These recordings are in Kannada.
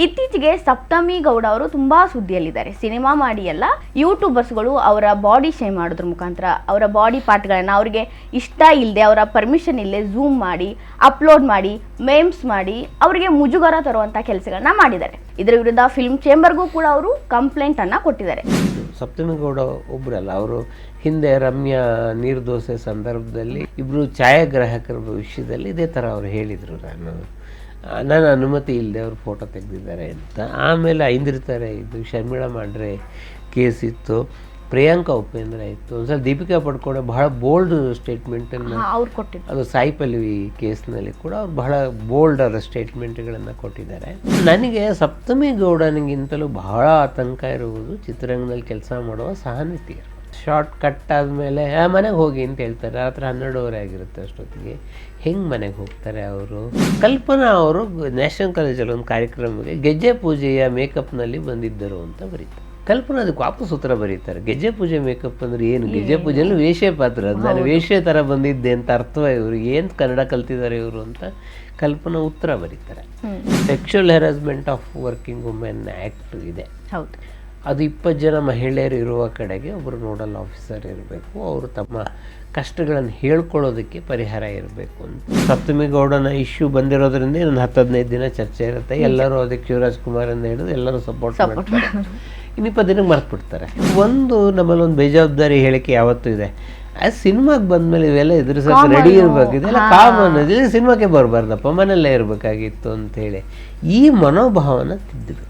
ಇತ್ತೀಚೆಗೆ ಸಪ್ತಮಿ ಗೌಡ ಅವರು ತುಂಬಾ ಸುದ್ದಿಯಲ್ಲಿದ್ದಾರೆ. ಸಿನಿಮಾ ಮಾಡಿ ಎಲ್ಲ ಯೂಟ್ಯೂಬರ್ಸ್ಗಳು ಅವರ ಬಾಡಿ ಶೇಮ್ ಮಾಡೋದ್ರ ಮುಖಾಂತರ ಅವರ ಬಾಡಿ ಪಾರ್ಟ್ಗಳನ್ನ ಅವರಿಗೆ ಇಷ್ಟ ಇಲ್ಲದೆ ಅವರ ಪರ್ಮಿಷನ್ ಇಲ್ಲದೆ ಝೂಮ್ ಮಾಡಿ ಅಪ್ಲೋಡ್ ಮಾಡಿ ಮೇಮ್ಸ್ ಮಾಡಿ ಅವರಿಗೆ ಮುಜುಗರ ತರುವಂತ ಕೆಲಸಗಳನ್ನ ಮಾಡಿದ್ದಾರೆ. ಇದರ ವಿರುದ್ಧ ಫಿಲ್ಮ್ ಚೇಂಬರ್ಗೂ ಕೂಡ ಅವರು ಕಂಪ್ಲೇಂಟ್ ಅನ್ನ ಕೊಟ್ಟಿದ್ದಾರೆ. ಸಪ್ತಮಿ ಗೌಡ ಒಬ್ಬರಲ್ಲ, ಅವರು ಹಿಂದೆ ರಮ್ಯಾ ನೀರು ದೋಸೆ ಸಂದರ್ಭದಲ್ಲಿ ಇಬ್ಬರು ಛಾಯಾಗ್ರಾಹಕರ ವಿಷಯದಲ್ಲಿ ಇದೇ ಥರ ಅವರು ಹೇಳಿದರು, ನನ್ನ ಅನುಮತಿ ಇಲ್ಲದೆ ಅವರು ಫೋಟೋ ತೆಗೆದಿದ್ದಾರೆ ಅಂತ. ಆಮೇಲೆ ಐಂದ್ರಿತಾರೆ, ಇದು ಶರ್ಮಿಳಾ ಮಾಡ್ರೆ ಕೇಸ್ ಇತ್ತು, ಪ್ರಿಯಾಂಕಾ ಉಪೇಂದ್ರ ಇತ್ತು, ಒಂದ್ಸಲ ದೀಪಿಕಾ ಪಡ್ಕೋಣೆ ಬಹಳ ಬೋಲ್ಡ್ ಸ್ಟೇಟ್ಮೆಂಟನ್ನು ಅವ್ರು ಕೊಟ್ಟಿದ್ದಾರೆ. ಅದು ಸಾಯಿ ಪಲ್ಲವಿ ಕೇಸ್ನಲ್ಲಿ ಕೂಡ ಅವ್ರು ಬಹಳ ಬೋಲ್ಡ್ ಸ್ಟೇಟ್ಮೆಂಟ್ಗಳನ್ನು ಕೊಟ್ಟಿದ್ದಾರೆ. ನನಗೆ ಸಪ್ತಮಿ ಗೌಡನಿಗಿಂತಲೂ ಬಹಳ ಆತಂಕ ಇರುವುದು ಚಿತ್ರರಂಗದಲ್ಲಿ ಕೆಲಸ ಮಾಡುವ ಸಹನತಿಯರು. ಶಾರ್ಟ್ ಕಟ್ ಆದಮೇಲೆ ಮನೆಗೆ ಹೋಗಿ ಅಂತ ಹೇಳ್ತಾರೆ, ರಾತ್ರಿ 12 ಆಗಿರುತ್ತೆ ಅಷ್ಟೊತ್ತಿಗೆ. ಹೆಂಗೆ ಮನೆಗೆ ಹೋಗ್ತಾರೆ ಅವರು? ಕಲ್ಪನಾ ಅವರು ನ್ಯಾಷನಲ್ ಕಾಲೇಜಲ್ಲಿ ಒಂದು ಕಾರ್ಯಕ್ರಮಕ್ಕೆ ಗೆಜ್ಜೆ ಪೂಜೆಯ ಮೇಕಪ್ನಲ್ಲಿ ಬಂದಿದ್ದರು ಅಂತ ಬರೀತಾರೆ. ಕಲ್ಪನಾ ಅದಕ್ಕೆ ವಾಪಸ್ ಉತ್ತರ ಬರೀತಾರೆ, ಗೆಜ್ಜೆ ಪೂಜೆ ಮೇಕಪ್ ಅಂದರೆ ಏನು? ಗೆಜ್ಜೆ ಪೂಜೆಯಲ್ಲಿ ವೇಷೆ ಪಾತ್ರ, ಅದು ನಾನು ವೇಷೆ ಥರ ಬಂದಿದ್ದೆ ಅಂತ ಅರ್ಥವ ಇವರು? ಏನು ಕನ್ನಡ ಕಲ್ತಿದ್ದಾರೆ ಇವರು ಅಂತ ಕಲ್ಪನಾ ಉತ್ತರ ಬರೀತಾರೆ. Sexual harassment of working women act ಇದೆ, ಹೌದು. ಅದು 20 ಜನ ಮಹಿಳೆಯರು ಇರುವ ಕಡೆಗೆ ಒಬ್ಬರು ನೋಡಲ್ ಆಫೀಸರ್ ಇರಬೇಕು, ಅವರು ತಮ್ಮ ಕಷ್ಟಗಳನ್ನು ಹೇಳ್ಕೊಳ್ಳೋದಕ್ಕೆ ಪರಿಹಾರ ಇರಬೇಕು ಅಂತ. ಸಪ್ತಮಿ ಗೌಡನ ಇಶ್ಯೂ ಬಂದಿರೋದ್ರಿಂದ ಇನ್ನೊಂದು 10-15 ದಿನ ಚರ್ಚೆ ಇರುತ್ತೆ. ಎಲ್ಲರೂ ಅದಕ್ಕೆ ಶಿವರಾಜ್ ಕುಮಾರ್ ಅಂತ ಹೇಳಿದ್ರು, ಎಲ್ಲರೂ ಸಪೋರ್ಟ್ ಮಾಡ್ತಾರೆ. ಇನ್ನು 20 ದಿನಕ್ಕೆ ಮರ್ತ್ಬಿಡ್ತಾರೆ. ಒಂದು ನಮ್ಮಲ್ಲಿ ಒಂದು ಬೇಜವಾಬ್ದಾರಿ ಹೇಳಿಕೆ ಯಾವತ್ತೂ ಇದೆ, ಸಿನಿಮಾಗೆ ಬಂದಮೇಲೆ ಇವೆಲ್ಲ ಎದುರಿಸೋಕೆ ರೆಡಿ ಇರಬೇಕು, ಇದೆಲ್ಲ ಕಾಮನ್, ಇದು ಸಿನಿಮಾಕ್ಕೆ ಬರಬಾರ್ದಪ್ಪ, ಮನೆಯಲ್ಲೇ ಇರಬೇಕಾಗಿತ್ತು ಅಂಥೇಳಿ ಈ ಮನೋಭಾವನ ತಿದ್ದಬೇಕು.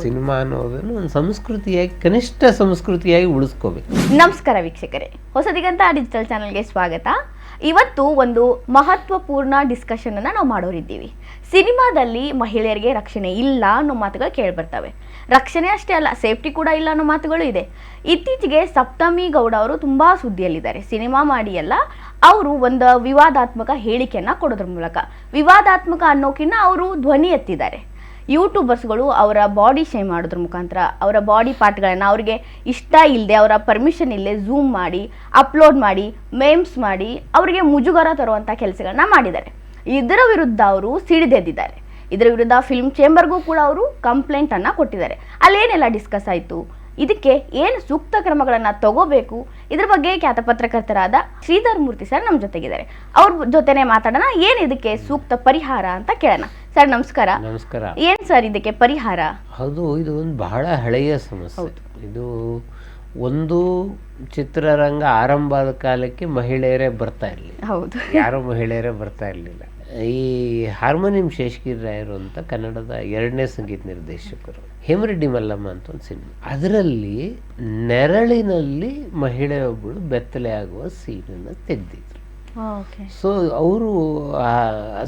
ಸಿನಿಮಾ ಅನ್ನೋದನ್ನು ಒಂದು ಸಂಸ್ಕೃತಿಯಾಗಿ, ಕನಿಷ್ಠ ಸಂಸ್ಕೃತಿಯಾಗಿ ಉಳಿಸ್ಕೋಬೇಕು. ನಮಸ್ಕಾರ ವೀಕ್ಷಕರೇ, ಹೊಸದಿಗಂತ ಡಿಜಿಟಲ್ ಚಾನಲ್ಗೆ ಸ್ವಾಗತ. ಇವತ್ತು ಒಂದು ಮಹತ್ವಪೂರ್ಣ ಡಿಸ್ಕಷನ್ ಅನ್ನ ನಾವು ಮಾಡೋರಿದ್ದೀವಿ. ಸಿನಿಮಾದಲ್ಲಿ ಮಹಿಳೆಯರಿಗೆ ರಕ್ಷಣೆ ಇಲ್ಲ ಅನ್ನೋ ಮಾತುಗಳು ಕೇಳಿಬರ್ತವೆ. ರಕ್ಷಣೆ ಅಷ್ಟೇ ಅಲ್ಲ, ಸೇಫ್ಟಿ ಕೂಡ ಇಲ್ಲ ಅನ್ನೋ ಮಾತುಗಳು ಇದೆ. ಇತ್ತೀಚೆಗೆ ಸಪ್ತಮಿ ಗೌಡ ಅವರು ತುಂಬಾ ಸುದ್ದಿಯಲ್ಲಿದ್ದಾರೆ. ಸಿನಿಮಾ ಮಾಡಿ ಎಲ್ಲ ಅವರು ಒಂದು ವಿವಾದಾತ್ಮಕ ಹೇಳಿಕೆಯನ್ನ ಕೊಡೋದ್ರ ಮೂಲಕ, ವಿವಾದಾತ್ಮಕ ಅನ್ನೋಕಿನ್ನ ಅವರು ಧ್ವನಿ ಎತ್ತಿದ್ದಾರೆ. ಯೂಟ್ಯೂಬರ್ಸ್ಗಳು ಅವರ ಬಾಡಿ ಶೇಮ್ ಮಾಡೋದ್ರ ಮುಖಾಂತರ ಅವರ ಬಾಡಿ ಪಾರ್ಟ್ಗಳನ್ನ ಅವರಿಗೆ ಇಷ್ಟ ಇಲ್ಲದೆ ಅವರ ಪರ್ಮಿಷನ್ ಇಲ್ಲದೆ ಝೂಮ್ ಮಾಡಿ ಅಪ್ಲೋಡ್ ಮಾಡಿ ಮೇಮ್ಸ್ ಮಾಡಿ ಅವರಿಗೆ ಮುಜುಗರ ತರುವಂಥ ಕೆಲಸಗಳನ್ನ ಮಾಡಿದ್ದಾರೆ. ಇದರ ವಿರುದ್ಧ ಅವರು ಸಿಡಿದೆದ್ದಿದ್ದಾರೆ. ಇದರ ವಿರುದ್ಧ ಫಿಲ್ಮ್ ಚೇಂಬರ್ಗೂ ಕೂಡ ಅವರು ಕಂಪ್ಲೇಂಟ್ ಅನ್ನ ಕೊಟ್ಟಿದ್ದಾರೆ. ಅಲ್ಲೇನೆಲ್ಲ ಡಿಸ್ಕಸ್ ಆಯಿತು, ಇದಕ್ಕೆ ಏನು ಸೂಕ್ತ ಕ್ರಮಗಳನ್ನು ತಗೋಬೇಕು, ಇದ್ರ ಬಗ್ಗೆ ಖ್ಯಾತ ಪತ್ರಕರ್ತರಾದ ಶ್ರೀಧರ್ ಮೂರ್ತಿ ಸರ್ ನಮ್ಮ ಜೊತೆಗಿದ್ದಾರೆ. ಅವ್ರ ಜೊತೆನೆ ಮಾತಾಡೋಣ, ಏನು ಇದಕ್ಕೆ ಸೂಕ್ತ ಪರಿಹಾರ ಅಂತ ಕೇಳೋಣ. ಸರ್ ನಮಸ್ಕಾರ. ನಮಸ್ಕಾರ. ಏನು ಸರ್ ಇದಕ್ಕೆ ಪರಿಹಾರ? ಹೌದು, ಇದು ಒಂದು ಬಹಳ ಹಳೆಯ ಸಮಸ್ಯೆ. ಇದು ಒಂದು ಚಿತ್ರರಂಗ ಆರಂಭ ಆದ ಕಾಲಕ್ಕೆ ಮಹಿಳೆಯರೇ ಬರ್ತಾ ಇರಲಿಲ್ಲ, ಹೌದು, ಯಾರೋ ಮಹಿಳೆಯರೇ ಬರ್ತಾ ಇರಲಿಲ್ಲ. ಈ ಹಾರ್ಮೋನಿಯಂ ಶೇಷಗಿರಿ ರಾಯರು ಅಂತ ಕನ್ನಡದ 2ನೇ ಸಂಗೀತ ನಿರ್ದೇಶಕರು, ಹೇಮರೆಡ್ಡಿ ಮಲ್ಲಮ್ಮ ಅಂತ ಒಂದು ಸಿನಿಮಾ, ಅದರಲ್ಲಿ ನೆರಳಿನಲ್ಲಿ ಮಹಿಳೆಯೊಬ್ಬಳು ಬೆತ್ತಲೆ ಆಗುವ ಸೀನನ್ನು ತೆಗೆದಿದ್ರು. ಸೊ ಅವರು ಆ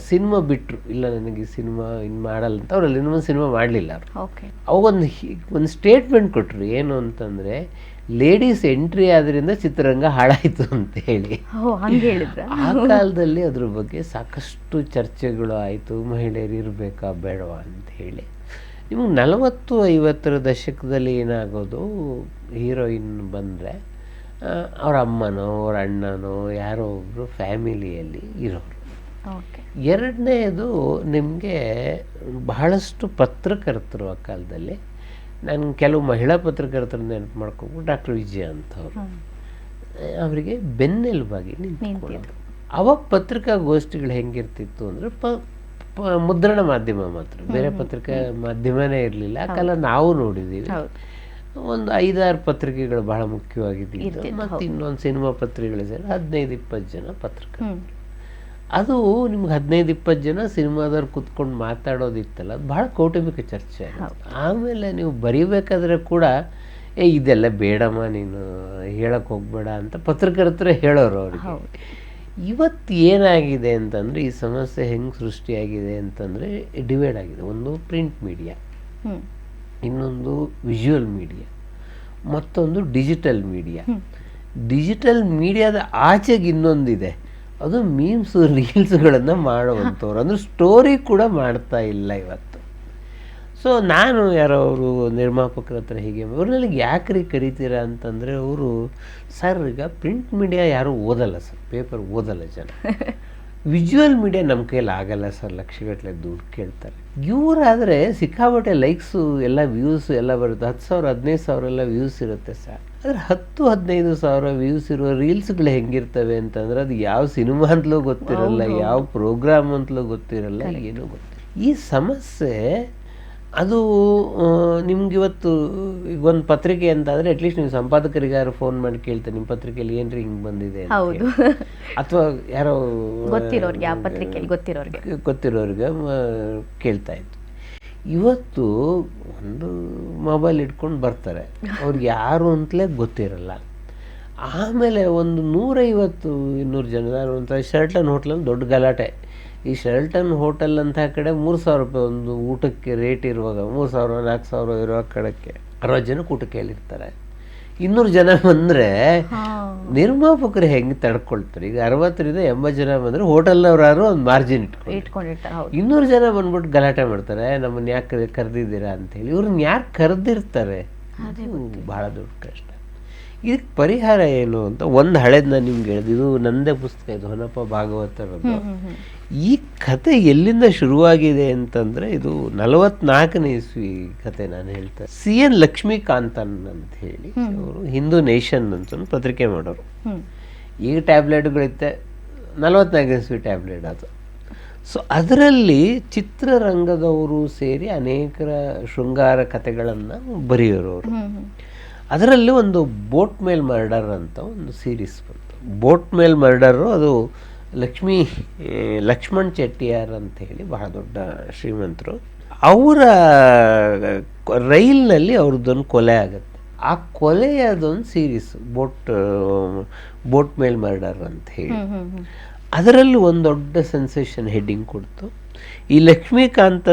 ಸಿನಿಮಾ ಬಿಟ್ಟರು, ಇಲ್ಲ ನನಗೆ ಸಿನಿಮಾ ಇನ್ನು ಮಾಡಲ್ಲ ಅಂತ. ಅವರಲ್ಲಿ ಇನ್ನೊಂದು ಸಿನಿಮಾ ಮಾಡಲಿಲ್ಲ ಅವರು. ಅವಾಗೊಂದು ಸ್ಟೇಟ್ಮೆಂಟ್ ಕೊಟ್ಟರು, ಏನು ಅಂತಂದರೆ ಲೇಡೀಸ್ ಎಂಟ್ರಿ ಆದ್ರಿಂದ ಚಿತ್ರರಂಗ ಹಾಳಾಯಿತು ಅಂತ ಹೇಳಿ. ಆ ಕಾಲದಲ್ಲಿ ಅದ್ರ ಬಗ್ಗೆ ಸಾಕಷ್ಟು ಚರ್ಚೆಗಳು ಆಯಿತು, ಮಹಿಳೆಯರು ಇರಬೇಕಾ ಬೇಡವಾ ಅಂತ ಹೇಳಿ. ನಿಮಗೆ 40-50ರ ದಶಕದಲ್ಲಿ ಏನಾಗೋದು, ಹೀರೋಯಿನ್ ಬಂದರೆ ಅವ್ರ ಅಮ್ಮನೋ ಅವ್ರ ಅಣ್ಣನೋ ಯಾರೋ ಒಬ್ಬರು ಫ್ಯಾಮಿಲಿಯಲ್ಲಿ ಇರೋರು. ಎರಡನೇದು, ನಿಮಗೆ ಬಹಳಷ್ಟು ಪತ್ರಕರ್ತರು ಆ ಕಾಲದಲ್ಲಿ, ನಾನು ಕೆಲವು ಮಹಿಳಾ ಪತ್ರಕರ್ತರನ್ನ ನೆನಪು ಮಾಡ್ಕೊಂಡು ಡಾಕ್ಟರ್ ವಿಜಯ ಅಂತವ್ರು, ಅವರಿಗೆ ಬೆನ್ನೆಲುಬಾಗಿ ನಿಂತ್ಕೊಳ್ಳೋದು. ಅವಾಗ ಪತ್ರಿಕಾಗೋಷ್ಠಿಗಳು ಹೆಂಗಿರ್ತಿತ್ತು ಅಂದರೆ ಮುದ್ರಣ ಮಾಧ್ಯಮ ಮಾತ್ರ, ಬೇರೆ ಪತ್ರಿಕಾ ಮಾಧ್ಯಮನೇ ಇರಲಿಲ್ಲ ಆ ಕಾಲ. ನಾವು ನೋಡಿದ್ದೀವಿ, ಒಂದು 5-6 ಪತ್ರಿಕೆಗಳು ಬಹಳ ಮುಖ್ಯವಾಗಿದ್ದು, ಮತ್ತು ಇನ್ನೊಂದು ಸಿನಿಮಾ ಪತ್ರಿಕೆಗಳು ಸೇರಿ 15-20 ಜನ ಪತ್ರಕರ್ತರು. ಅದು ನಿಮ್ಗೆ 15-20 ಜನ ಸಿನಿಮಾದವ್ರು ಕೂತ್ಕೊಂಡು ಮಾತಾಡೋದಿತ್ತಲ್ಲ, ಅದು ಬಹಳ ಕೌಟುಂಬಿಕ ಚರ್ಚೆ. ಆಮೇಲೆ ನೀವು ಬರೀಬೇಕಾದ್ರೆ ಕೂಡ ಇದೆಲ್ಲ ಬೇಡಮ್ಮ, ನೀನು ಹೇಳಕ್ಕೆ ಹೋಗ್ಬೇಡ ಅಂತ ಪತ್ರಕರ್ತರೇ ಹೇಳೋರು ಅವ್ರಿಗೆ. ಇವತ್ತು ಏನಾಗಿದೆ ಅಂತಂದರೆ, ಈ ಸಮಸ್ಯೆ ಹೆಂಗೆ ಸೃಷ್ಟಿಯಾಗಿದೆ ಅಂತಂದರೆ ಡಿವೈಡ್ ಆಗಿದೆ. ಒಂದು ಪ್ರಿಂಟ್ ಮೀಡಿಯಾ, ಇನ್ನೊಂದು ವಿಜುವಲ್ ಮೀಡಿಯಾ, ಮತ್ತೊಂದು ಡಿಜಿಟಲ್ ಮೀಡಿಯಾ. ಡಿಜಿಟಲ್ ಮೀಡಿಯಾದ ಆಚೆಗೆ ಇನ್ನೊಂದಿದೆ, ಅದು ಮೀಮ್ಸು ರೀಲ್ಸ್ಗಳನ್ನು ಮಾಡುವಂಥವ್ರು, ಅಂದರೆ ಸ್ಟೋರಿ ಕೂಡ ಮಾಡ್ತಾ ಇಲ್ಲ ಇವತ್ತು. ಸೊ ನಾನು ಯಾರೋ ಅವರು ನಿರ್ಮಾಪಕರ ಹತ್ರ ಹೀಗೆ, ಅವ್ರನ್ನೆಲ್ಲ ಯಾಕ್ರಿ ಕರಿತೀರಾ ಅಂತಂದರೆ, ಅವರು ಸರ್ ಈಗ ಪ್ರಿಂಟ್ ಮೀಡಿಯಾ ಯಾರೂ ಓದಲ್ಲ ಸರ್, ಪೇಪರ್ ಓದಲ್ಲ ಜನ. ವಿಜುವಲ್ ಮೀಡಿಯಾ ನಮ್ಮ ಕೈಯಲ್ಲಿ ಆಗಲ್ಲ ಸರ್, ಲಕ್ಷಗಟ್ಟಲೆ ದುಡ್ಡು ಕೇಳ್ತಾರೆ. ಇವರಾದರೆ ಸಿಕ್ಕಾಪಟ್ಟೆ ಲೈಕ್ಸು ಎಲ್ಲ ವ್ಯೂಸ್ ಎಲ್ಲ ಬರುತ್ತೆ, 10,000 15,000 ಎಲ್ಲ ವ್ಯೂಸ್ ಇರುತ್ತೆ ಸರ್. ಆದರೆ 10-15,000 ವ್ಯೂಸ್ ಇರೋ ರೀಲ್ಸ್ಗಳು ಹೆಂಗಿರ್ತವೆ ಅಂತಂದ್ರೆ ಅದು ಯಾವ ಸಿನಿಮಾ ಅಂತಲೂ ಗೊತ್ತಿರಲ್ಲ, ಯಾವ ಪ್ರೋಗ್ರಾಮ್ ಅಂತಲೂ ಗೊತ್ತಿರಲ್ಲ, ಏನೂ ಗೊತ್ತಿಲ್ಲ. ಈ ಸಮಸ್ಯೆ ಅದು ನಿಮ್ಗಿವತ್ತು ಈಗ ಒಂದು ಪತ್ರಿಕೆ ಅಂತಾದರೆ ಅಟ್ಲೀಸ್ಟ್ ನೀವು ಸಂಪಾದಕರಿಗಾರು ಫೋನ್ ಮಾಡಿ ಕೇಳ್ತಾರೆ, ನಿಮ್ಮ ಪತ್ರಿಕೆಯಲ್ಲಿ ಏನ್ರಿ ಹಿಂಗೆ ಬಂದಿದೆ ಹೌದು, ಅಥವಾ ಯಾರೋ ಗೊತ್ತಿರೋರಿಗೆ ಆ ಪತ್ರಿಕೆಯಲ್ಲಿ ಗೊತ್ತಿರೋರಿಗೆ ಕೇಳ್ತಾ ಇತ್ತು. ಇವತ್ತು ಒಂದು ಮೊಬೈಲ್ ಇಟ್ಕೊಂಡು ಬರ್ತಾರೆ, ಅವ್ರಿಗೆ ಯಾರು ಅಂತಲೇ ಗೊತ್ತಿರಲ್ಲ. ಆಮೇಲೆ ಒಂದು 150-200 ಜನ, ನಾನು ಒಂದು ಶರ್ಟನ್ ಹೋಟ್ಲಲ್ಲಿ ದೊಡ್ಡ ಗಲಾಟೆ. ಈ ಶರ್ಟನ್ ಹೋಟೆಲ್ ಅಂತ ಕಡೆ 3,000 ರೂಪಾಯಿ ಒಂದು ಊಟಕ್ಕೆ ರೇಟ್ ಇರುವಾಗ, 3,000-4,000 ಇರೋ ಕಡೆಗೆ 60 ಜನಕ್ಕೆ ಊಟಕ್ಕೆ ಹೇಳಿರ್ತಾರೆ. 200 ಜನ ಬಂದರೆ ನಿರ್ಮಾಪಕರು ಹೆಂಗೆ ತಡ್ಕೊಳ್ತಾರೆ? ಈಗ 60-80 ಜನ ಬಂದರೆ ಹೋಟೆಲ್ನವ್ರು ಯಾರು ಒಂದು ಮಾರ್ಜಿನ್ ಇಟ್ಕೊಂಡಿರ್ತಾರೆ. 200 ಜನ ಬಂದ್ಬಿಟ್ಟು ಗಲಾಟೆ ಮಾಡ್ತಾರೆ, ನಮ್ಮನ್ನು ಯಾಕೆ ಕರೆದಿದ್ದೀರಾ ಅಂತೇಳಿ. ಇವ್ರನ್ನ ಯಾರು ಕರೆದಿರ್ತಾರೆ? ಭಾಳ ದೊಡ್ಡ ಕಷ್ಟ. ಇದಕ್ಕೆ ಪರಿಹಾರ ಏನು ಅಂತ ಒಂದು ಹಳೇದು ನಾನು ನಿಮ್ಗೆ ಹೇಳಿದೆ, ಇದು ನನ್ನದೇ ಪುಸ್ತಕ, ಇದು ಹೊನ್ನಪ್ಪ ಭಾಗವತರದ್ದು. ಈ ಕತೆ ಎಲ್ಲಿಂದ ಶುರುವಾಗಿದೆ ಅಂತಂದರೆ ಇದು 44ನೇ ಇಸ್ವಿ ಕತೆ. ನಾನು ಹೇಳ್ತೇನೆ, CN ಲಕ್ಷ್ಮೀಕಾಂತನ್ ಅಂತ ಹೇಳಿ ಅವರು ಹಿಂದೂ ನೇಷನ್ ಅಂತ ಪತ್ರಿಕೆ ಮಾಡೋರು. ಈಗ ಟ್ಯಾಬ್ಲೆಟ್ಗಳಿತ್ತೆ, 44ನೇ ಇಸ್ವಿ ಟ್ಯಾಬ್ಲೆಟ್ ಅದು. ಸೊ ಅದರಲ್ಲಿ ಚಿತ್ರರಂಗದವರು ಸೇರಿ ಅನೇಕ ಶೃಂಗಾರ ಕಥೆಗಳನ್ನು ಬರೆಯೋರು ಅವರು. ಅದರಲ್ಲಿ ಒಂದು ಬೋಟ್ ಮೇಲ್ ಮರ್ಡರ್ ಅಂತ ಒಂದು ಸೀರೀಸ್ ಬಂತು. ಬೋಟ್ ಮೇಲ್ ಮರ್ಡರು ಅದು ಲಕ್ಷ್ಮಣ್ ಚೆಟ್ಟಿಯಾರ್ ಅಂತ ಹೇಳಿ ಬಹಳ ದೊಡ್ಡ ಶ್ರೀಮಂತರು. ಅವರ ರೈಲ್ನಲ್ಲಿ ಅವ್ರದ್ದೊಂದು ಕೊಲೆ ಆಗುತ್ತೆ. ಆ ಕೊಲೆಯದೊಂದು ಸೀರೀಸ್ ಬೋಟ್ ಮೇಲ್ ಮರ್ಡರ್ ಅಂತ ಹೇಳಿ. ಅದರಲ್ಲಿ ಒಂದು ದೊಡ್ಡ ಸೆನ್ಸೇಷನ್ ಹೆಡ್ಡಿಂಗ್ ಕೊಡ್ತು. ಈ ಲಕ್ಷ್ಮೀಕಾಂತ